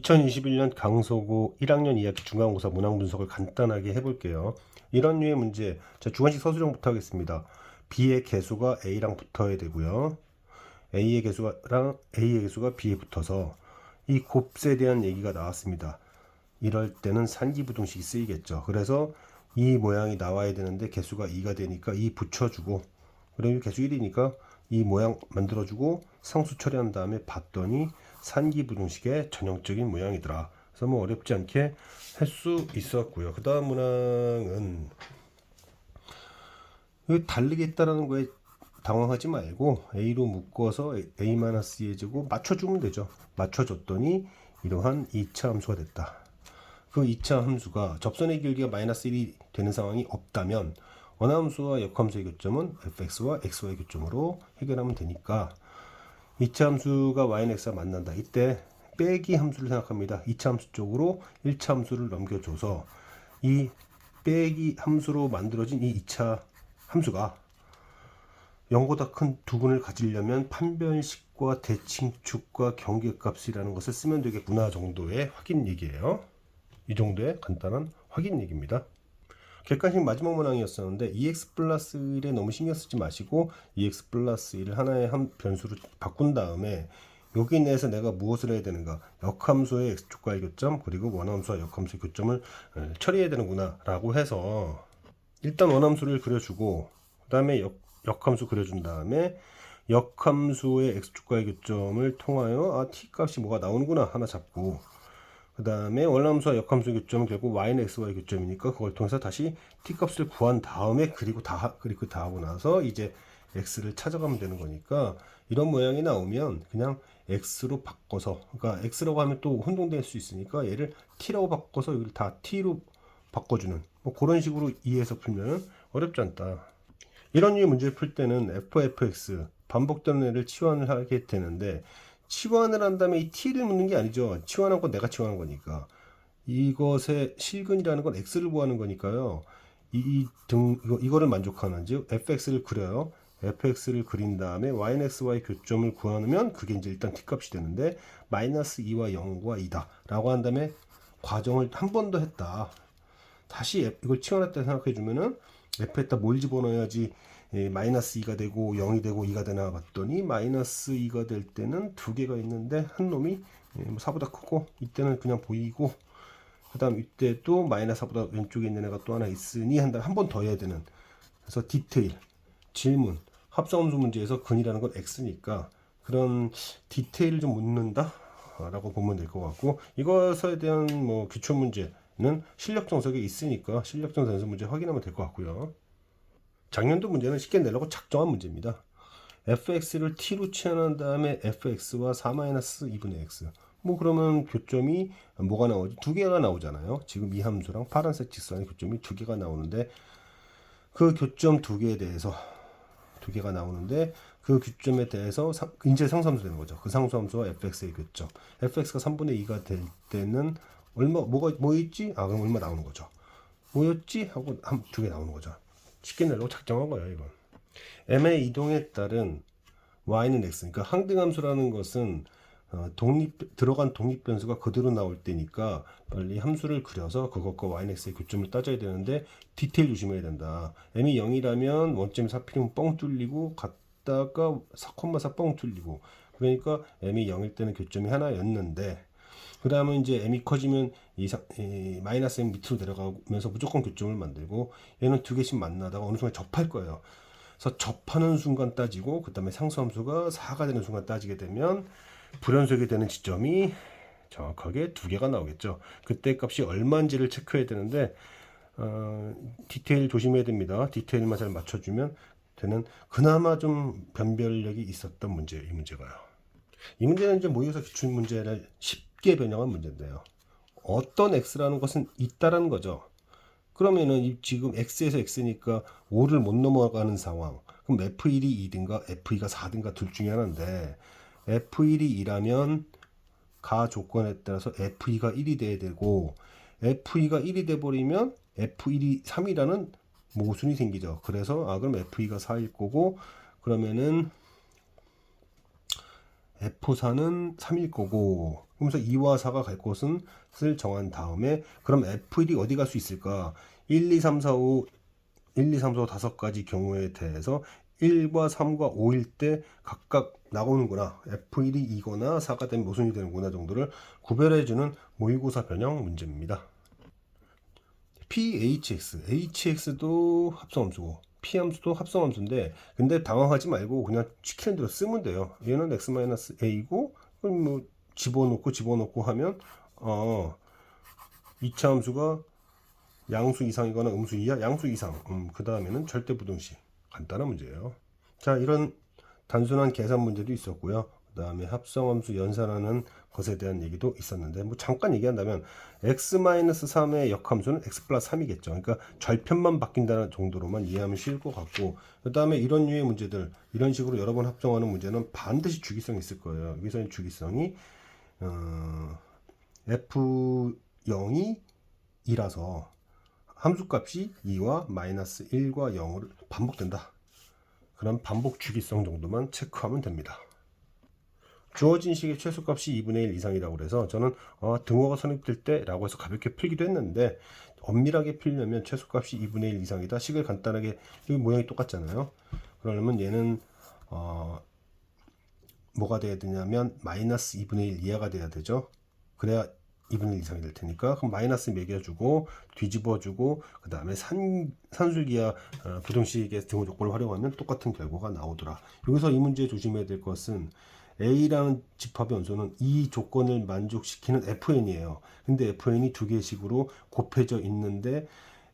2021년 강서구 1학년 2학기 중간고사 문항 분석을 간단하게 해볼게요. 이런 류의 문제, 자, 주관식 서술형부터 하겠습니다. B의 개수가 A랑 붙어야 되고요. A의 개수가 B에 붙어서 이 곱셈에 대한 얘기가 나왔습니다. 이럴 때는 산기부등식이 쓰이겠죠. 그래서 이 모양이 나와야 되는데 개수가 2가 되니까 2 붙여주고, 그리고 개수 1이니까 이 모양 만들어주고 상수 처리한 다음에 봤더니 산기부등식의 전형적인 모양이더라. 그래서 뭐 어렵지 않게 할 수 있었고요. 그 다음 문항은 다르겠다라는 거에 당황하지 말고 A로 묶어서 A-2의 제곱 맞춰주면 되죠. 맞춰줬더니 이러한 2차 함수가 됐다. 그 2차 함수가 접선의 길이가 마이너스 1이 되는 상황이 없다면 원함수와 역함수의 교점은 fx와 xy의 교점으로 해결하면 되니까 2차 함수가 y는 x가 만난다. 이때 빼기 함수를 생각합니다. 2차 함수 쪽으로 1차 함수를 넘겨줘서 이 빼기 함수로 만들어진 이 2차 함수가 0보다 큰 두근을 가지려면 판별식과 대칭축과 경계값이라는 것을 쓰면 되겠구나 정도의 확인 얘기예요. 이 정도의 간단한 확인 얘기입니다. 객관식 마지막 문항이었었는데 2x 플러스 1에 너무 신경 쓰지 마시고 2x 플러스 1을 하나의 한 변수로 바꾼 다음에 여기 내에서 내가 무엇을 해야 되는가, 역함수의 x축과의 교점 그리고 원함수와 역함수의 교점을 처리해야 되는구나 라고 해서 일단 원함수를 그려주고 그 다음에 역함수 그려준 다음에 역함수의 x축과의 교점을 통하여 t 값이 뭐가 나오는구나 하나 잡고, 그 다음에 원함수와 역함수의 교점은 결국 y는 xy의 교점이니까 그걸 통해서 다시 t값을 구한 다음에 그리고 다 하고 나서 이제 x를 찾아가면 되는 거니까 이런 모양이 나오면 그냥 x로 바꿔서, 그러니까 x라고 하면 또 혼동될 수 있으니까 얘를 t라고 바꿔서 여기를 다 t로 바꿔주는 뭐 그런 식으로 이해해서 풀면 어렵지 않다. 이런 류의 문제를 풀 때는 f(x) 반복되는 애를 치환을 하게 되는데, 치환을 한 다음에 이 t를 묻는 게 아니죠. 치환한 건 내가 치환한 거니까. 이것의 실근이라는 건 x를 구하는 거니까요. 이거를 만족하는지 fx를 그려요. fx를 그린 다음에 y는 xy 교점을 구하면 그게 이제 일단 t값이 되는데 마이너스 2와 0과 2다 라고 한 다음에 과정을 한 번 더 했다. 다시 이걸 치환했다 생각해 주면은 f에다 뭘 집어넣어야지 마이너스 2가 되고 0이 되고 2가 되나 봤더니 마이너스 2가 될 때는 두 개가 있는데 한 놈이 4보다 크고 이때는 그냥 보이고, 그 다음 이때 또 마이너스 4보다 왼쪽에 있는 애가 또 하나 있으니 한 번 더 해야 되는. 그래서 디테일, 질문, 합성함수 문제에서 근이라는 건 x니까 그런 디테일을 좀 묻는다 라고 보면 될 것 같고, 이것에 대한 뭐 기출 문제는 실력 정석에 있으니까 실력 정석 연습 문제 확인하면 될 것 같고요. 작년도 문제는 쉽게 내려고 작정한 문제입니다. fx를 t로 치환한 다음에 fx와 4-2분의 x, 뭐 그러면 교점이 뭐가 나오지? 두 개가 나오잖아요. 지금 이 함수랑 파란색 직선의 교점이 두 개가 나오는데 그 교점 두 개에 대해서 두 개가 나오는데 그 교점에 대해서 이제 상수함수 되는 거죠. 그 상수함수와 fx의 교점, fx가 3분의 2가 될 때는 얼마 뭐 있지? 그럼 얼마 나오는 거죠. 뭐였지? 하고 두 개 나오는 거죠. 쉽게 내려고 작정한 거예요, 이건. m의 이동에 따른 y는 x, 그러니까 항등함수라는 것은 들어간 독립변수가 그대로 나올 때니까 빨리 함수를 그려서 그것과 y는 x의 교점을 따져야 되는데 디테일 조심해야 된다. m이 0이라면 원점 4필이면 뻥 뚫리고 갔다가 4,4 뻥 뚫리고, 그러니까 m이 0일 때는 교점이 하나였는데 그 다음은 이제 m이 커지면 이 마이너스 m 밑으로 내려가면서 무조건 교점을 만들고, 얘는 두 개씩 만나다가 어느 순간 접할 거예요. 그래서 접하는 순간 따지고 그 다음에 상수함수가 4가 되는 순간 따지게 되면 불연속이 되는 지점이 정확하게 두 개가 나오겠죠. 그때 값이 얼마인지를 체크해야 되는데 디테일 조심해야 됩니다. 디테일만 잘 맞춰주면 되는 그나마 좀 변별력이 있었던 문제예요. 이 문제가요. 이 문제는 이제 모의고사 기출 문제를 쉽게 변형한 문제인데요. 어떤 x라는 것은 있다라는 거죠. 그러면은 지금 x에서 x니까 5를 못 넘어가는 상황. 그럼 f1이 2든가 f2가 4든가 둘 중에 하나인데 f1이 2라면 가 조건에 따라서 f2가 1이 돼야 되고, f2가 1이 돼 버리면 f1이 3이라는 모순이 생기죠. 그래서 그럼 f2가 4일 거고, 그러면은 F4는 3일 거고, 그러면서 2와 4가 갈 곳은 을 정한 다음에, 그럼 F1이 어디 갈 수 있을까? 1, 2, 3, 4, 5, 1, 2, 3, 4, 5 5가지 경우에 대해서 1과 3과 5일 때 각각 나오는구나. F1이 2거나 4가 되면 무슨 일이 되는구나 정도를 구별해주는 모의고사 변형 문제입니다. PHX, HX도 합성함수고 P함수도 합성함수인데, 근데 당황하지 말고 그냥 시키는 대로 쓰면 돼요. 얘는 x-a고 뭐 집어넣고 하면 2차 함수가 양수 이상이거나 음수 이하, 양수 이상. 그 다음에는 절대 부등식. 간단한 문제예요. 자, 이런 단순한 계산 문제도 있었고요. 그 다음에 합성함수 연산하는 것에 대한 얘기도 있었는데, 뭐 잠깐 얘기한다면 x-3의 역함수는 x 플러스 3이겠죠. 그러니까 절편만 바뀐다는 정도로만 이해하면 쉬울 것 같고, 그 다음에 이런 류의 문제들, 이런 식으로 여러 번 합성하는 문제는 반드시 주기성이 있을 거예요. 여기서 주기성이 f0이 2라서 함수값이 2와 마이너스 1과 0을 반복된다. 그럼 반복 주기성 정도만 체크하면 됩니다. 주어진 식의 최소값이 2분의 1 이상이라고 그래서 저는 등호가 성립될 때 라고 해서 가볍게 풀기도 했는데, 엄밀하게 풀려면 최소값이 2분의 1 이상이다. 식을 간단하게, 여기 모양이 똑같잖아요. 그러려면 얘는 뭐가 돼야 되냐면 마이너스 2분의 1 이하가 돼야 되죠. 그래야 2분의 1 이상이 될 테니까, 그럼 마이너스 매겨주고 뒤집어주고 그 다음에 산술기하 부등식의 등호 조건을 활용하면 똑같은 결과가 나오더라. 여기서 이 문제에 조심해야 될 것은 A라는 집합의 원소는 이 조건을 만족시키는 FN이에요. 근데 FN이 두 개의 식으로 곱해져 있는데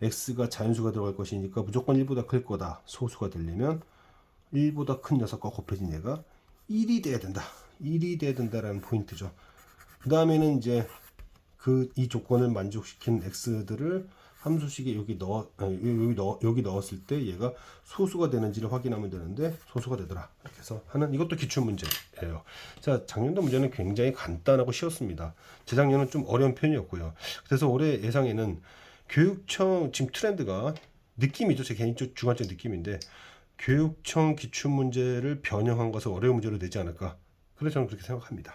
X가 자연수가 들어갈 것이니까 무조건 1보다 클 거다. 소수가 되려면 1보다 큰 녀석과 곱해진 얘가 1이 돼야 된다. 1이 돼야 된다라는 포인트죠. 그 다음에는 이제 이 조건을 만족시킨 x들을 함수식에 여기 넣었을 때 얘가 소수가 되는지를 확인하면 되는데 소수가 되더라. 이렇게 해서 하는, 이것도 기출 문제예요. 자, 작년도 문제는 굉장히 간단하고 쉬웠습니다. 재작년은 좀 어려운 편이었고요. 그래서 올해 예상에는 교육청 지금 트렌드가 느낌이죠. 제 개인적 주관적 느낌인데, 교육청 기출 문제를 변형한 것을 어려운 문제로 내지 않을까. 그래서 저는 그렇게 생각합니다.